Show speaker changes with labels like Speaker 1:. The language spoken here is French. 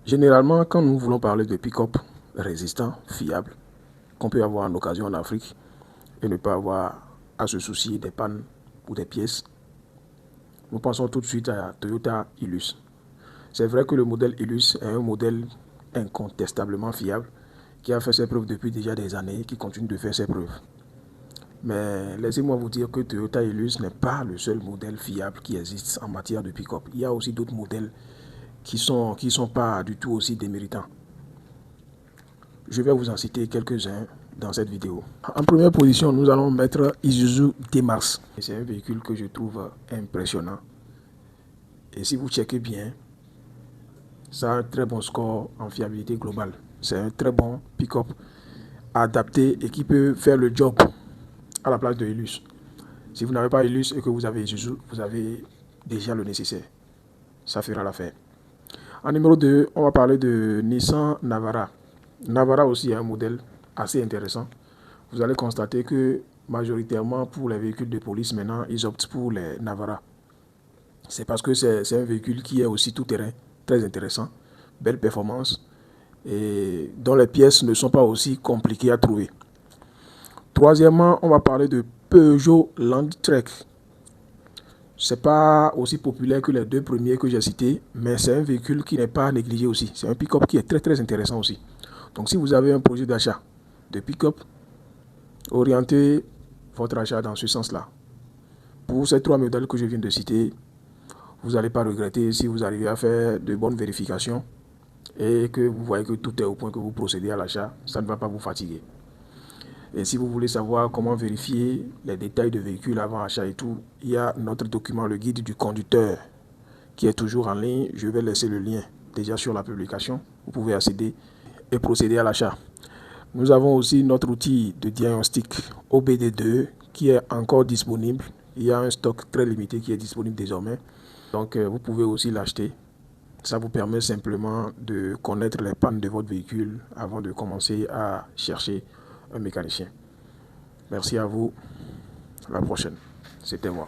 Speaker 1: Généralement, quand nous voulons parler de pick-up résistant, fiable, qu'on peut avoir en occasion en Afrique et ne pas avoir à se soucier des pannes ou des pièces, nous pensons tout de suite à Toyota Hilux. C'est vrai que le modèle Hilux est un modèle incontestablement fiable qui a fait ses preuves depuis déjà des années et qui continue de faire ses preuves. Mais laissez-moi vous dire que Toyota Hilux n'est pas le seul modèle fiable qui existe en matière de pick-up. Il y a aussi d'autres modèles qui sont pas du tout aussi déméritants. Je vais vous en citer quelques-uns dans cette vidéo. En première position, nous allons mettre Isuzu D-Max. C'est un véhicule que je trouve impressionnant. Et si vous checkez bien, ça a un très bon score en fiabilité globale. C'est un très bon pick-up adapté et qui peut faire le job à la place de Hilux. Si vous n'avez pas Hilux et que vous avez Isuzu, vous avez déjà le nécessaire. Ça fera l'affaire. En numéro 2, on va parler de Nissan Navara. Navara aussi est un modèle assez intéressant. Vous allez constater que majoritairement pour les véhicules de police, maintenant, ils optent pour les Navara. C'est parce que c'est un véhicule qui est aussi tout-terrain, très intéressant, belle performance, et dont les pièces ne sont pas aussi compliquées à trouver. Troisièmement, on va parler de Peugeot Landtrek. C'est pas aussi populaire que les deux premiers que j'ai cités, mais c'est un véhicule qui n'est pas négligé aussi. C'est un pick-up qui est très très intéressant aussi. Donc si vous avez un projet d'achat de pick-up, orientez votre achat dans ce sens-là. Pour ces trois modèles que je viens de citer, vous n'allez pas regretter si vous arrivez à faire de bonnes vérifications et que vous voyez que tout est au point que vous procédez à l'achat, ça ne va pas vous fatiguer. Et si vous voulez savoir comment vérifier les détails de véhicule avant achat et tout, il y a notre document, le guide du conducteur, qui est toujours en ligne. Je vais laisser le lien déjà sur la publication. Vous pouvez accéder et procéder à l'achat. Nous avons aussi notre outil de diagnostic OBD2 qui est encore disponible. Il y a un stock très limité qui est disponible désormais. Donc vous pouvez aussi l'acheter. Ça vous permet simplement de connaître les pannes de votre véhicule avant de commencer à chercher un mécanicien. Merci à vous. À la prochaine. C'était moi.